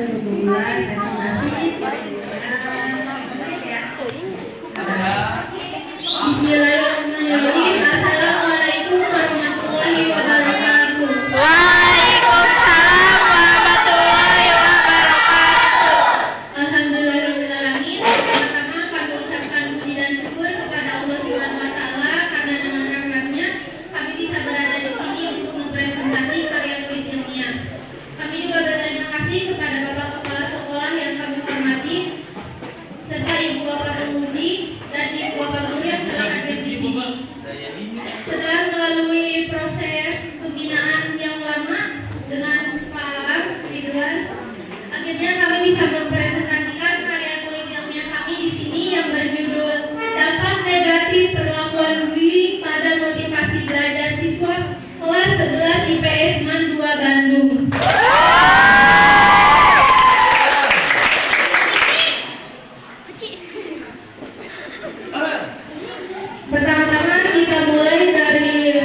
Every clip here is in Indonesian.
berhubungan presentasi. Bismillahirrahmanirrahim. Assalamualaikum warahmatullahi wabarakatuh. Waalaikumsalam warahmatullahi wabarakatuh. Alhamdulillahirrahmanirrahim. Pertama kami ucapkan puji dan syukur kepada Allah Subhanahu wa taala karena dengan rahmat-Nya kami bisa berada di sini untuk mempresentasi karya tulis ilmiah. Kami juga berterima kasih kepada Bapak Kepala Sekolah yang kami hormati serta Ibu Bapak penguji dan Ibu Bapak guru yang telah hadir di sini. Setelah melalui proses pembinaan yang lama dengan Pak Ridwan, akhirnya kami bisa mempresentasikan karya tulis ilmiah kami di sini yang berjudul Dampak Negatif Perlakuan Bullying pada Motivasi Belajar Siswa Kelas 11 IPS MAN 2 Bandung. Pertama-tama kita mulai dari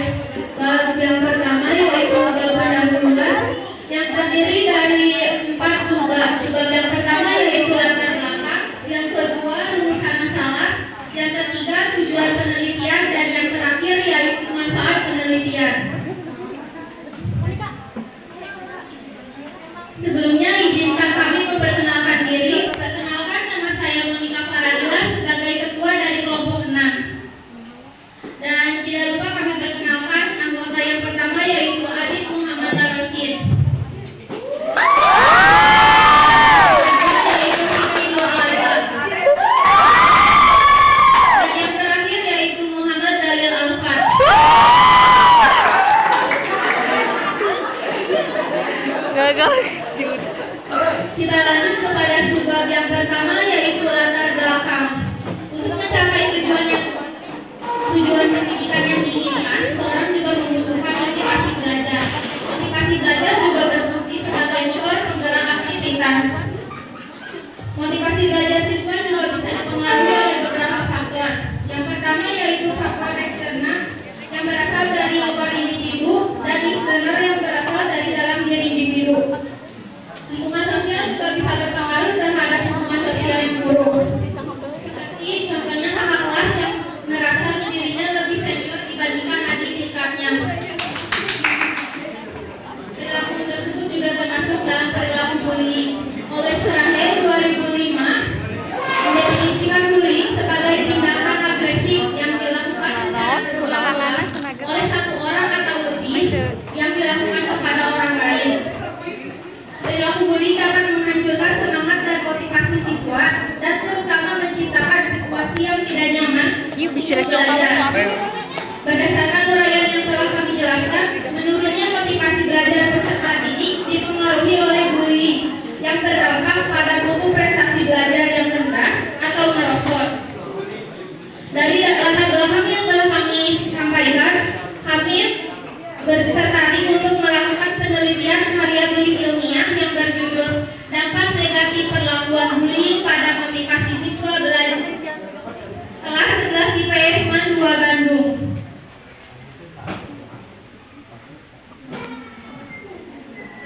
bab yang pertama yaitu bab pendahuluan yang terdiri dari 4 subbab. Subbab yang pertama yaitu latar belakang, yang kedua rumusan masalah, yang ketiga tujuan penelitian, dan yang terakhir yaitu manfaat penelitian. Sebelumnya izinkan kami memperkenalkan diri. Perkenalkan, nama saya Monika Faradila sebagai ketua dari kelompok 6. Dan tidak lupa kami perkenalkan anggota yang pertama yaitu Adit Muhammad Darosin. Kedua yaitu Siti Nur Laza. Dan yang terakhir yaitu Muhammad Dalil Alfat. Gagal. Kita lanjut kepada subbab yang pertama yaitu latar belakang. Untuk mencapai tujuan pendidikan yang diinginkan, seseorang juga membutuhkan motivasi belajar. Motivasi belajar juga berfungsi sebagai motor penggerak aktivitas. Motivasi belajar siswa juga bisa dipengaruhi oleh beberapa faktor. Yang pertama yaitu faktor eksternal yang berasal dari luar individu dan internal yang berasal dari dalam diri individu. Lingkungan sosial juga bisa berpengaruh terhadap hubungan sosial yang buruk. Seperti contohnya kakak kelas yang merasa dirinya lebih senior dibandingkan adik tingkatnya. Perilaku tersebut juga termasuk dalam perilaku bullying. Oleh Serahe 2005 mendefinisikan bullying sebagai tindakan agresif yang dilakukan secara berulang-ulang oleh satu orang atau lebih yang dilakukan kepada orang lain. Perilaku bullying dapat menghancurkan semangat dan motivasi siswa dan terutama menciptakan situasi yang tidak nyaman untuk belajar. Berdasarkan uraian yang telah kami jelaskan, menurunnya motivasi belajar peserta didik dipengaruhi oleh bullying yang berdampak pada mutu prestasi belajar yang rendah atau merosot. Dari latar belakang yang telah kami sampaikan, kami tertarik untuk melakukan penelitian karya tulis ilmiah yang berjudul Dampak Negatif Perlakuan Bullying pada Motivasi Siswa Belajar Kelas 11 IPS MAN 2 Bandung.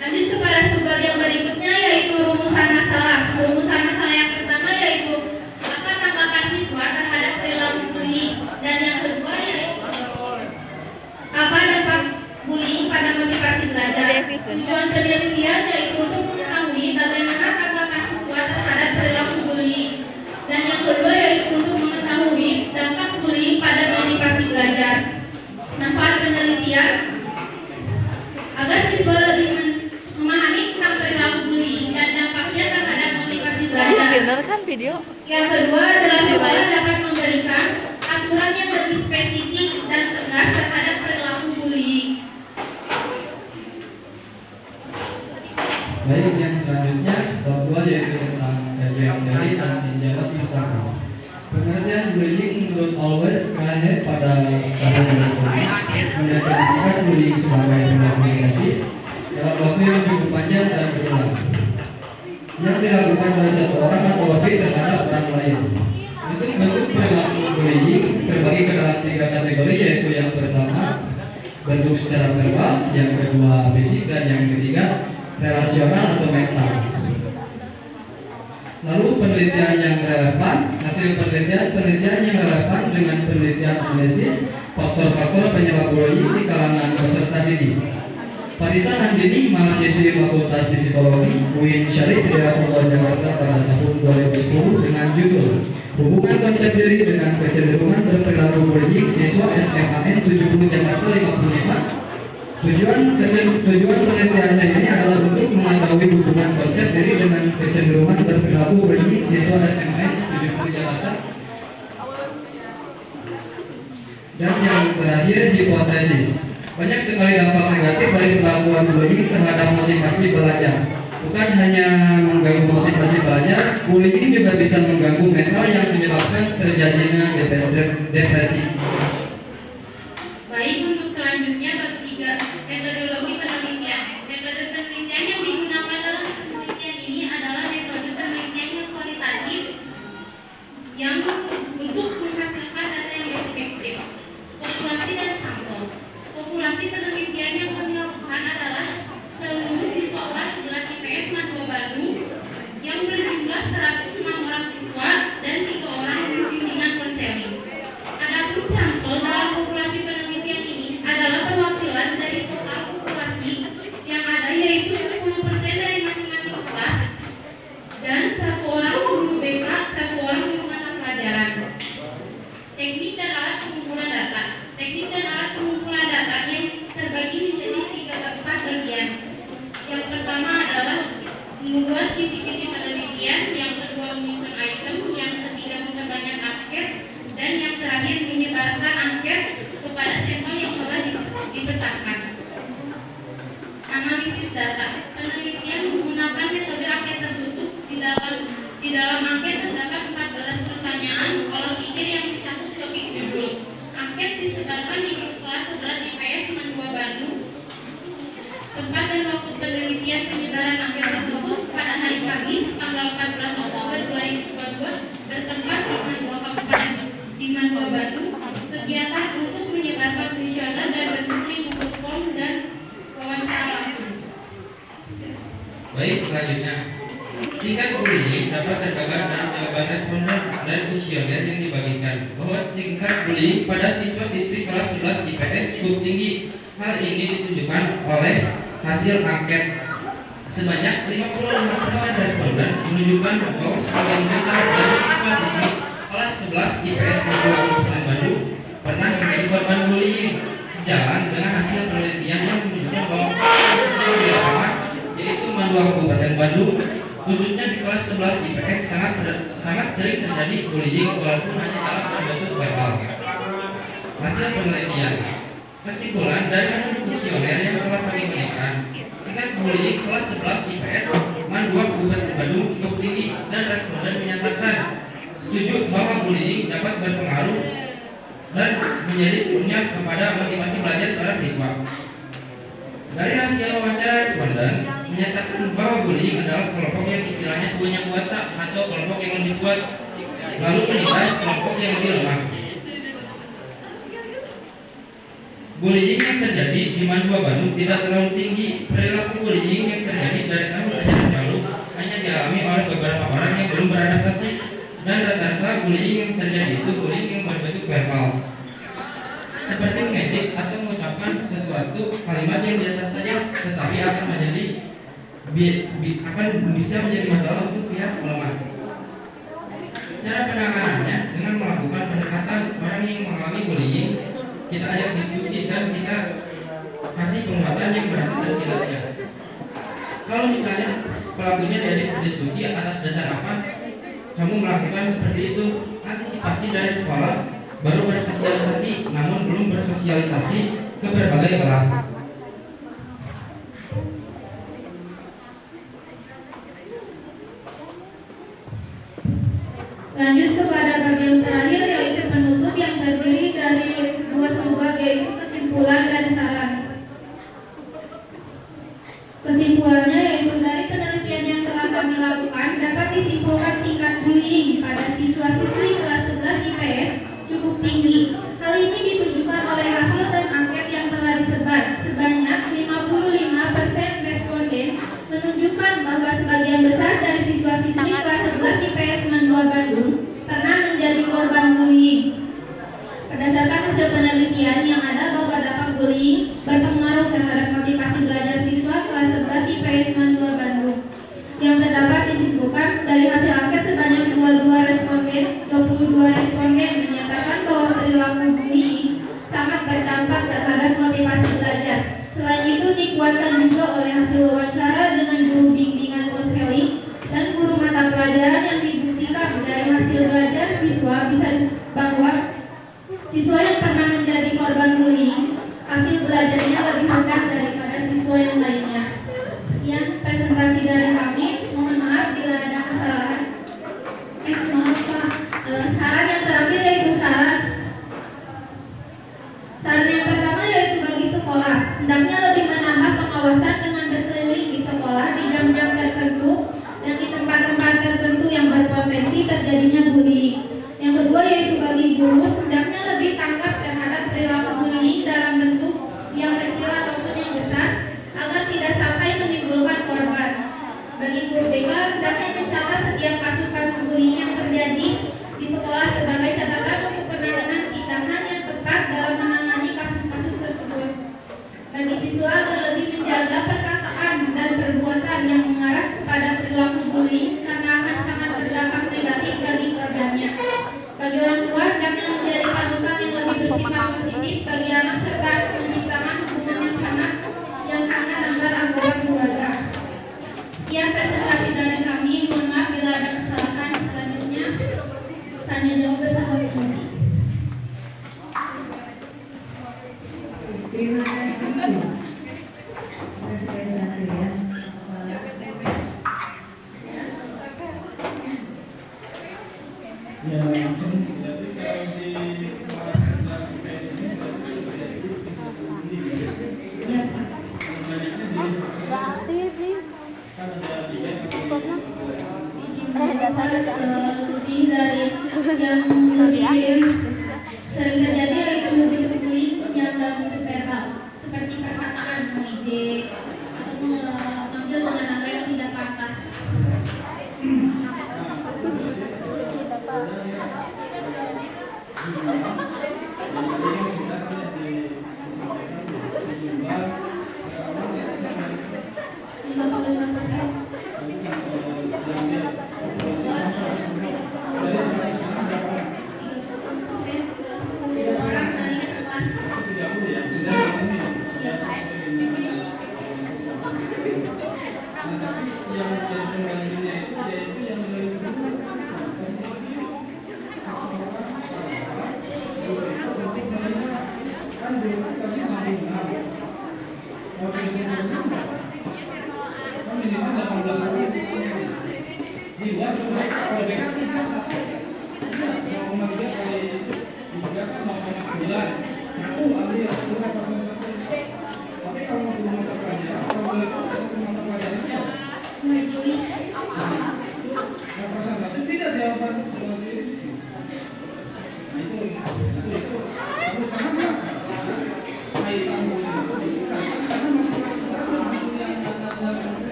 Lanjut kepada subbab yang berikutnya yaitu rumusan masalah. Rumusan masalah yang pertama yaitu apa tanggapan siswa terhadap perilaku bullying, dan yang kedua yaitu apa dampak bullying pada motivasi belajar. Tujuan penelitian yaitu untuk mengetahui bagaimana tanggapan siswa terhadap perilaku bullying, dan yang kedua yaitu untuk mengetahui dampak bullying pada motivasi belajar. Manfaat penelitian agar siswa lebih memahami tentang perilaku bullying dan dampaknya terhadap motivasi belajar. Bener kan video? Yang kedua adalah supaya dapat memberikan aturan yang lebih spesifik dan tegas terhadap perilaku bullying. Baik, yang selanjutnya bab 2 yaitu tentang kajian teori dan tinjauan pustaka. Pengertian bullying menurut Always Kahe pada tahun 2005 mendefinisikan bullying sebagai perilaku negatif dalam waktu yang cukup panjang dan berulang yang dilakukan oleh satu orang atau lebih terhadap orang lain. Bentuk perilaku bullying terbagi ke dalam 3 kategori, yaitu yang pertama bentuk secara verbal, yang kedua fisik, dan yang ketiga relasional atau mental. Lalu penelitian yang relevan, hasil penelitian yang relevan dengan penelitian analisis faktor-faktor penyebab bullying di kalangan peserta didik. Parisanan Dini mahasiswi Fakultas Psikologi UIN Syarif Hidayatullah Jakarta pada tahun 2010 dengan judul Hubungan Konsep Diri dengan Kecenderungan Berperilaku Bullying Siswa SMAN 70 Jakarta 55. Tujuan penelitiannya ini adalah untuk mengetahui hubungan konsep diri dengan kecenderungan berperilaku bullying siswa SMAN 70 Jakarta. Dan yang terakhir, hipotesis. Banyak sekali dampak negatif dari perlakuan bullying terhadap motivasi belajar. Bukan hanya mengganggu motivasi belajar, bullying juga bisa mengganggu mental yang menyebabkan terjadinya depresi. Baik, untuk selanjutnya bab 3, metodologi penelitian. Metode penelitian yang digunakan dalam penelitian ini adalah metode penelitian yang kualitatif yang untuk menghasilkan data yang deskriptif. Populasi dan sampel. Populasi penelitian yang kami lakukan adalah seluruh siswa kelas 11 IPS Madua Bandung yang berjumlah 106 orang siswa dan 3 orang guru bimbingan konseling. Adapun sampel dalam populasi penelitian ini adalah perwakilan dari total populasi yang ada, yaitu 10% dari masing-masing kelas dan 1 orang guru BK, 1 orang guru mata pelajaran. Teknik dan alat pengumpulan data. Teknik dan alat pengumpulan data yang terbagi menjadi 4 bagian. Yang pertama adalah membuat kisi-kisi penelitian, yang kedua menyusun item, yang ketiga memperbanyak angket, dan yang terakhir menyebarkan angket kepada sampel yang telah ditetapkan. Analisis data. Penelitian menggunakan metode angket tertutup. Di dalam angket terdapat 14 pertanyaan olah pikir yang mencakup topik judul. Angket disebarkan di grup kelas 11 IPS Madua Bandung. Tempat dan waktu penelitian penyebaran angket tertutup pada hari Kamis tanggal 14 Oktober 2022 bertempat di Madua Kabupaten di Madua Bandung. Kegiatan untuk menyebarkan kuesioner dan bentuk link Google Form dan wawancara langsung. Baik, selanjutnya tingkat bullying dapat tergambar dalam jawaban responden dari kuesioner yang dibagikan bahwa tingkat bullying pada siswa-siswi kelas 11 IPS cukup tinggi. Hal ini ditunjukkan oleh hasil angket. Sebanyak 55% responden menunjukkan bahwa sebagian besar dari siswa-siswi kelas 11 IPS Madua Kabupaten Bandung pernah menjadi korban bullying. Sejalan dengan hasil penelitian yang menunjukkan bahwa yang di lapangan, yaitu Madua Kabupaten Bandung, khususnya di kelas 11 IPS sangat sering terjadi bullying walaupun hanya dalam bentuk verbal. Hasil penelitian. Kesimpulan dari hasil kuesioner yang telah kami berikan, tingkat bullying kelas 11 IPS Madua Kabupaten Bandung cukup tinggi dan responden menyatakan setuju bahwa bullying dapat berpengaruh dan menjadi punya kepada motivasi belajar seorang siswa. Dari hasil wawancara responden menyatakan bahwa bullying adalah kelompok yang istilahnya punya kuasa atau kelompok yang lebih kuat, lalu menindas kelompok yang lebih lemah. Bullying yang terjadi di Madua Bandung tidak terlalu tinggi. Perilaku bullying yang terjadi dari tahun ajaran lalu hanya dialami oleh beberapa orang yang belum beradaptasi, dan rata-rata bullying yang terjadi itu bullying yang berbentuk verbal, seperti ngejek atau mengucapkan sesuatu kalimat yang biasa saja tetapi akan menjadi bisa menjadi masalah untuk pihak melemah. Cara penanganannya dengan melakukan pendekatan orang yang mengalami bullying. Kita ajak diskusi dan kita kasih penguatan yang berasal dari jelasnya. Kalau misalnya pelakunya diajak berdiskusi atas dasar apa kamu melakukan seperti itu, antisipasi dari sekolah, baru bersosialisasi namun belum bersosialisasi ke berbagai kelas. Lanjut kepada bab yang terakhir, yaitu penutup yang terdiri dari 2 subbab, yaitu kesimpulan dan saran. Kesimpulannya yaitu dari penelitian yang telah kami lakukan dapat disimpulkan tingkat bullying pada siswa-siswi kelas 11 IPS cukup tinggi. Hal ini ditunjukkan oleh hasil dan angket yang telah disebar. Sebanyak 55% responden menunjukkan bahwa sebagian besar dari siswa-siswi kelas 11 hendaknya mencatat setiap kasus-kasus bullying yang terjadi di sekolah sebagai catatan untuk penanganan tindakan yang tepat dalam menangani kasus-kasus tersebut. Bagi siswa agar lebih menjaga perkataan dan perbuatan yang mengarah kepada perilaku bullying karena akan sangat berdampak negatif bagi korbannya. Bagi orang tua, hendaknya menjadi panutan yang lebih bersifat positif bagi anak serta menciptakan hubungan yang sangat yang hangat antar anggota keluarga. Sekian presentasi dari kami. Mohon maaf bila ada kesalahan. Selanjutnya tanya jawab bersama penguji. Terima kasih. Sudah satu ya. Ya, langsung jadi kalau di kelas 11 IPS ini berarti Ya, Pak. banyaknya di Aktif, please. kan ada 3 Lebih dari yang lebih sering terjadi yaitu bentuk bullying yang dalam bentuk verbal seperti perkataan mengejek atau memanggil dengan nama yang tidak pantas.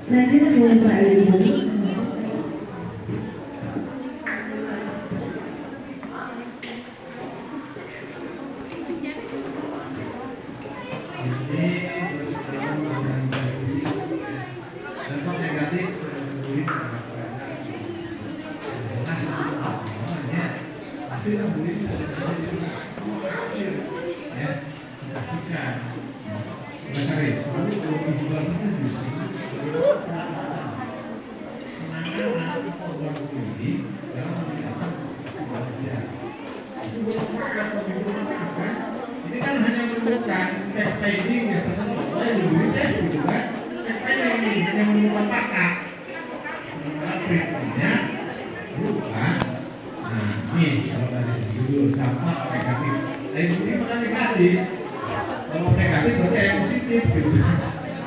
Selanjutnya boleh Pak Ibu. Ini kan hanya menemukan backpacking ya, gitu kan? Backpacking hanya menemukan fakta. Berikutnya berubah. Nah, ini kalau dari segi judul dampak negatif. Ini bukan negatif. Kalau negatif berarti yang positif gitu.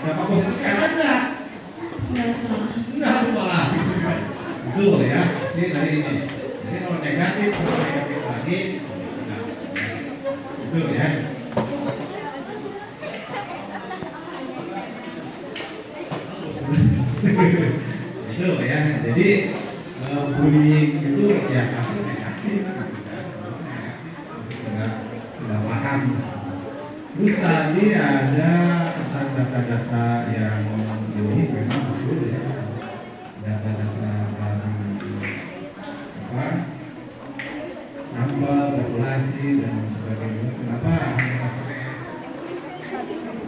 Dampak positif kan ada. Enggak malah gitu kan. Betul ya. Sini dari ini. Jadi kalau negatif lagi. Betul ya. Itu ya. Jadi bullying itu ya pasti negatif. Sudah paham. Terus tadi ada tentang data-data yang ini memang betul ya. Data-data apa? Sampel, populasi dan sebagainya. Kenapa hanya PPS?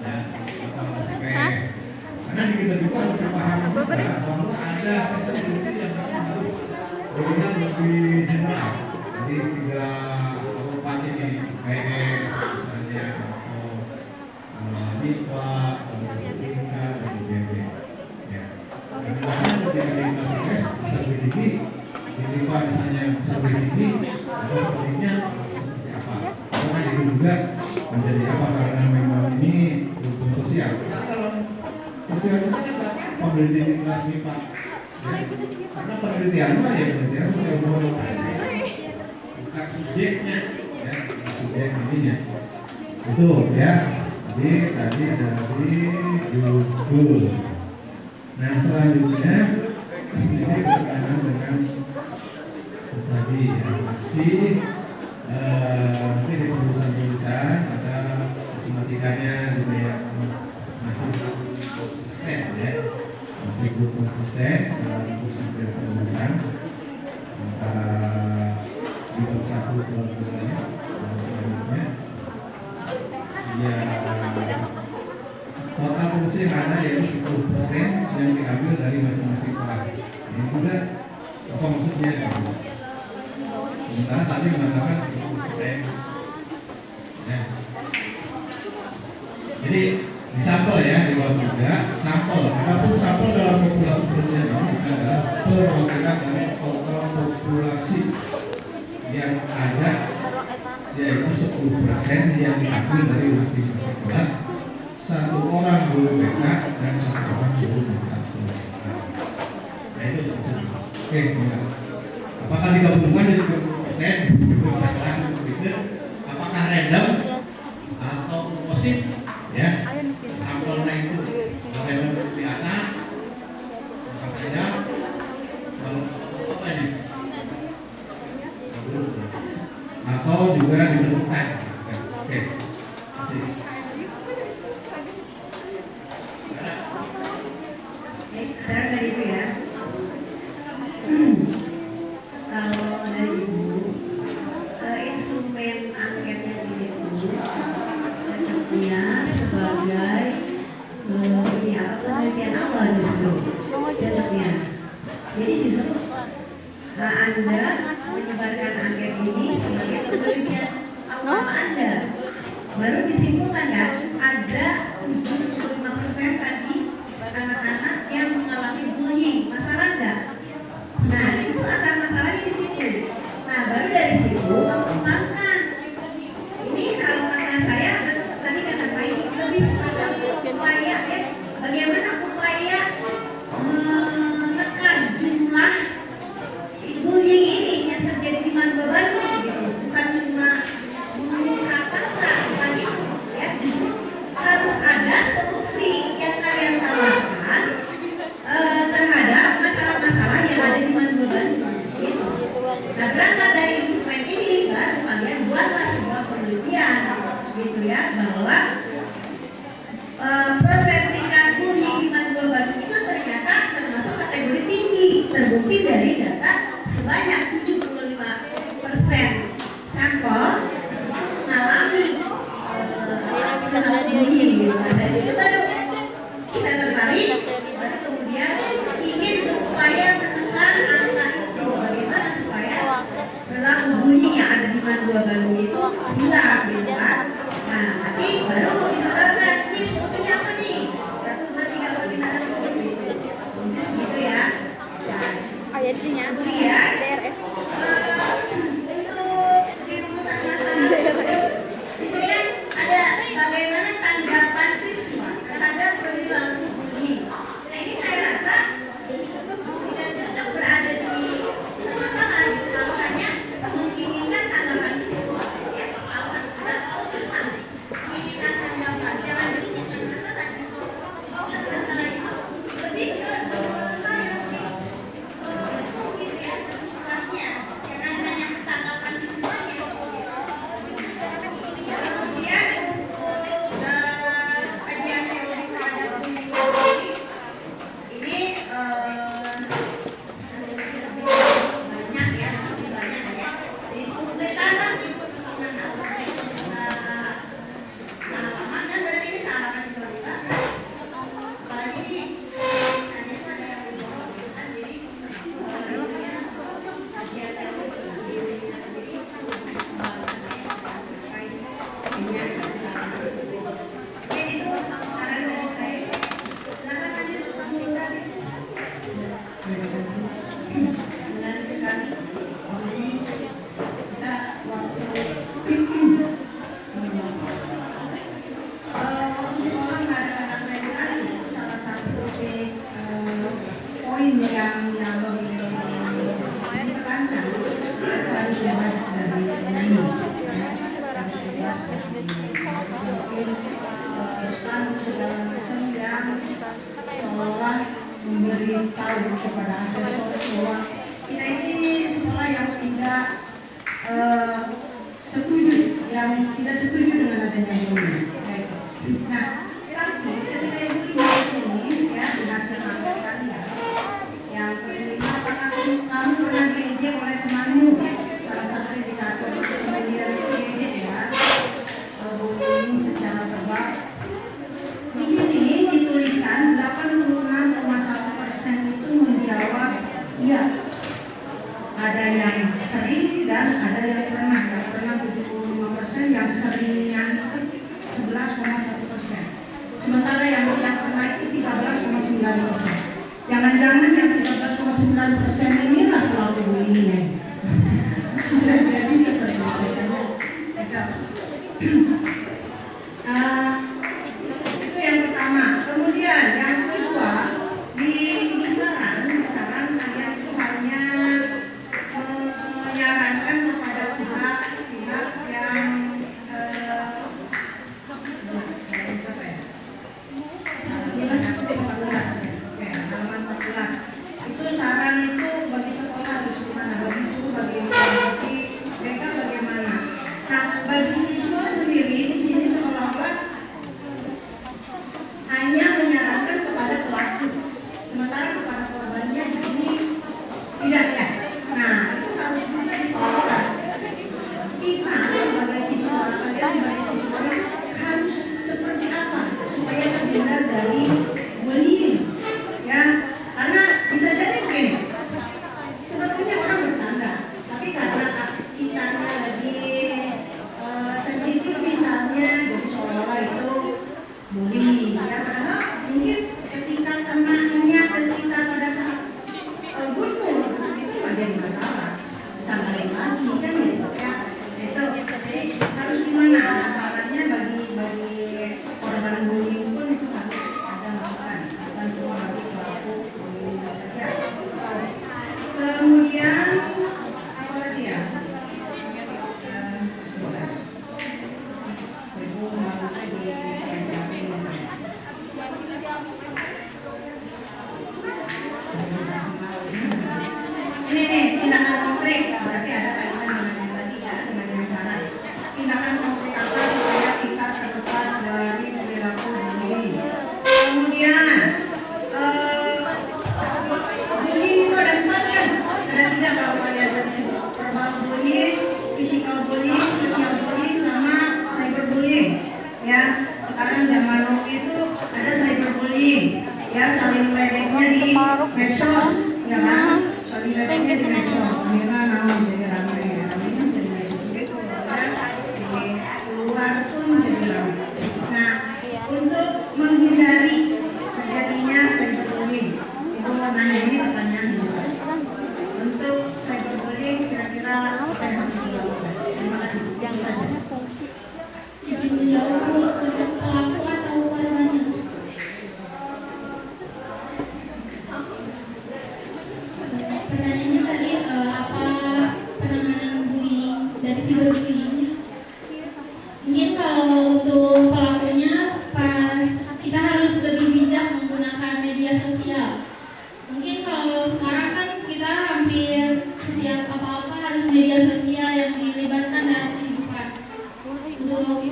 Ya, kenapa PPS? Karena di kita juga harus paham juga bahwa ada sesi-sesi yang harus berikan lebih general. Jadi 3 ini PPS misalnya atau MIPA, atau BPK dan BPB. Ya. Karena dari PPS bisa begini, di MIPA misalnya bisa begini. Sebenarnya seperti apa? Karena itu juga menjadi apa? Karena memang ini untuk sosial. Kalau Sosial itu kan penelitian di kelas MIPA. Ya. Karena penelitian mah ya penelitian sosial budaya. Bukan subjeknya, ya, bukan subjek ininya. Itu ya. Jadi tadi dari judul. Nah selanjutnya ini berkaitan dengan tadi ya, masih ini di tulisan-tulisan ada sistematikanya juga ya, masih konsisten ya, masih konsisten dalam tulisan antara bab 1 ke 2 selanjutnya ya. Total produksi yang ada yaitu 10% yang diambil dari masing-masing kelas. Ini juga apa maksudnya? Sementara tadi mengatakan 10%. Ya. Jadi di sampel ya di bawah juga sampel. Adapun sampel dalam populasi penduduk ini adalah perwakilan dari total populasi yang ada yaitu 10% yang diambil dari masing-masing kelas. Satu orang guru BK dan satu orang guru BK. Nah itu oke. Apakah digabungkan jadi 20% itu bisa kelas itu? Apakah random atau komposit? Ya, sampelnya itu kalau random di atas, maka saya kalau apa ini? Atau juga ditentukan. Oke. Sekarang dari Ibu ya. Kalau dari Ibu, instrumen angket yang ini tentunya sebagai ini apa penelitian awal justru cocoknya. Jadi justru Anda menyebarkan angket ini sebagai penelitian awal Anda. Baru disimpulkan kan ada 75% tadi anak-anak yang mengalami bullying, masalah enggak? Nah itu akar masalahnya di situ. Nah baru dari situ kamu kembangkan. Ini kalau kata saya tadi kata Pak ini lebih pada upaya ya, bagaimana upaya menekan jumlah bullying ini yang terjadi di Mandua Bandung gitu. Bukan cuma mengungkapkan bukan itu ya, justru harus ada solusi yang kalian tawarkan terhadap masalah-masalah yang ada di Mandua Bandung gitu. Nah berangkat dari instrumen ini baru kalian buatlah sebuah penelitian gitu ya, bahwa proses tingkat bullying di Mandua Bandung itu ternyata termasuk kategori tinggi, terbukti dari data sebanyak 75% sampel mengalami bullying gitu. Nah, dari situ baru kita tertarik, baru kemudian ingin berupaya menekan angka itu, bagaimana supaya perilaku bullying yang ada di Mandua Bandung itu hilang gitu kan. Nah nanti baru disodorkan ini fungsinya apa nih, 1, 2, 3, 4, 5, 6 gitu, fungsinya gitu ya. Ayatnya Kemudian DRF. untuk di rumusan masalah di sini kan ada bagaimana tanggapan siswa terhadap perilaku bullying. Nah ini saya rasa tidak cocok berada di masalah gitu, kalau hanya menginginkan tanggapan siswa ya, kalau poin yang ditekankan harus bebas dari nyanyi, harus bebas dari spanduk segala macam yang seolah memberitahu kepada asesor bahwa kita ini sekolah yang tidak setuju, dengan adanya bullying. Nah, tapi ketika ibu di sini ya hasil angket kalian yang kelima, apakah kamu pernah diejek oleh temanmu? Salah satu indikator kemudian diejek ya, bullying secara verbal. Di sini dituliskan 86,1% itu menjawab iya. Ada yang sering dan ada yang pernah. Yang pernah 75%, yang seringnya 11,1%. Sementara yang pernah itu 13,9%. Jangan-jangan yang 13,9% inilah pelaku bullyingnya. Bisa jadi seperti itu. Itu yang pertama. Kemudian yang kedua, di saran kalian itu hanya menyarankan kepada pihak yang halaman 14. Itu saran itu bagi sekolah harus gimana, bagi guru, bagi mereka bagaimana. Nah, bagi siswa sendiri di sini seolah-olah hanya menyarankan kepada pelaku, sementara kepada korbannya di sini tidak ya. Nah, itu harus juga dituliskan. Kita sebagai siswa, kalian sebagai siswa harus seperti apa supaya terhindar dari bullying, ya? Karena bisa jadi begini, sebetulnya orang bercanda, tapi karena kita lagi sensitif misalnya, jadi seolah-olah itu bullying, ya. Padahal mungkin ketika kenanya ketika pada saat gugur itu nggak jadi masalah, candain lagi kan gitu ya. Itu jadi harus gimana sarannya bagi korban bullying pun itu harus ada masukan, bukan cuma bagi pelaku bullying saja. Kemudian apa lagi ya? Sebentar. Ibu mau ini nih tindakan konkret, berarti ada kaitan dengan yang tadi ya, dengan yang saran. Tindakan konkret apa supaya kita terlepas dari perilaku bullying. Kemudian bullying itu ada 4 kan? Ada 3 kalau kalian tadi sebut, verbal bullying, physical bullying, social bullying, sama cyberbullying. Ya, sekarang zaman now itu ada cyberbullying, ya saling meledeknya di medsos, ya kan? Saling meledeknya di medsos. Akhirnya nama jadi ramai, ramainya jadi medsos itu, di luar pun jadi ramai. Nah, untuk menghindari terjadinya cyberbullying, ibu mau nanya ini pertanyaan biasa. Untuk cyberbullying kira-kira apa yang harus dilakukan? Terima kasih. Yang saja. Izin menjawab Bu, untuk pelaku atau korbannya? Pertanyaannya tadi apa penanganan bullying dari cyberbullying? Mungkin kalau untuk pelakunya pas kita harus lebih bijak menggunakan media sosial. Mungkin kalau sekarang kan kita hampir setiap apa-apa harus media sosial yang dilibatkan dalam kehidupan.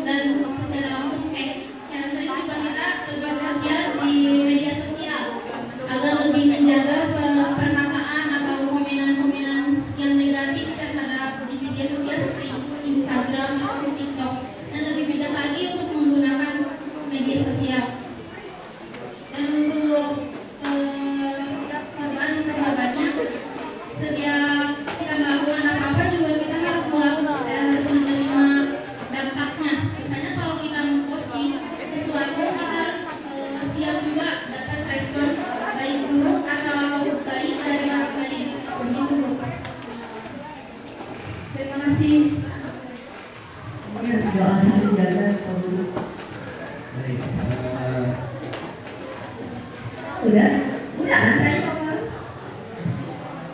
Dan secara langsung secara sering juga kita lebih bersosial di media sosial agar lebih menjaga perkataan atau komenan-komenan yang negatif terhadap di media sosial seperti Instagram atau TikTok, dan lebih bijak lagi untuk menggunakan media sosial. Dan untuk korbannya, setiap kita melakukan apa-apa juga kita harus menerima dampaknya. Misalnya kalau kita memposting sesuatu, kita harus siap juga dapat respon baik buruk atau baik dari orang lain. Begitu Bu. Terima kasih. Doa satu jaga dulu. Baik, Udah kan tadi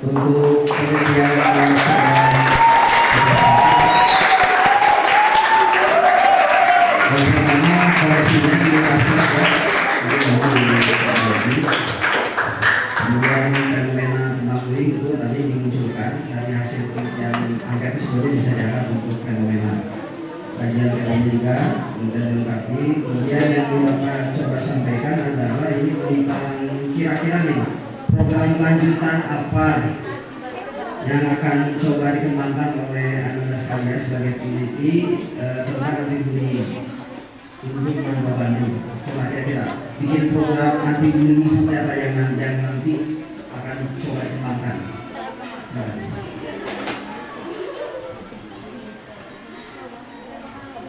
untuk penelitian yang yang pertama koleksinya di Asia ya, kemudian fenomena tembak guling itu tadi dimunculkan dari hasil penelitian angka itu sebenarnya bisa jalan untuk fenomena kajian teori juga kemudian dilengkapi. Kemudian yang Bapak coba sampaikan adalah ini tentang kira-kira nih program lanjutan apa yang akan coba dikembangkan oleh anda sekalian sebagai peneliti tentang anti bullying untuk Kota Bandung. Coba kira-kira bikin program anti bullying seperti apa yang nanti akan coba dikembangkan.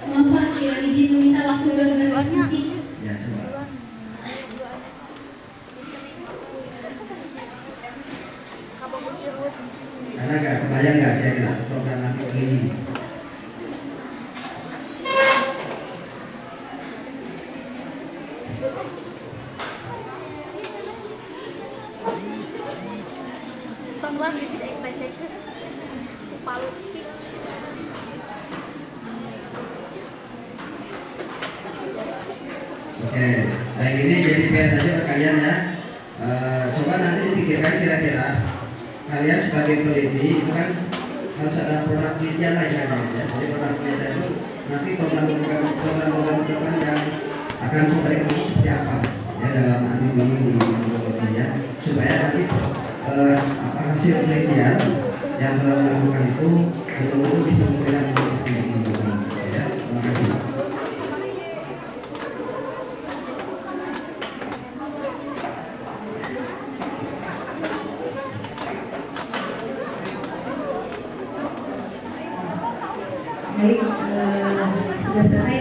Bapak ya izin meminta waktu berdiskusi. Ya coba. Karena nggak kebayang nggak kira-kira program anti bullying. Bang bisa expectation. Palu. Oke, baik ini jadi PR saja ke kalian ya. Coba nanti dipikirkan kira-kira kalian sebagai peneliti itu kan harus ada produk penelitian lah istilahnya ya. Jadi produk penelitian itu nanti program-program depan yang akan coba dikembangkan seperti apa ya dalam anti bullying di Indonesia ya, supaya nanti hasil penelitian yang telah dilakukan itu betul-betul bisa memberikan manfaat untuk bullying ya. Terima kasih. Baik, sudah selesai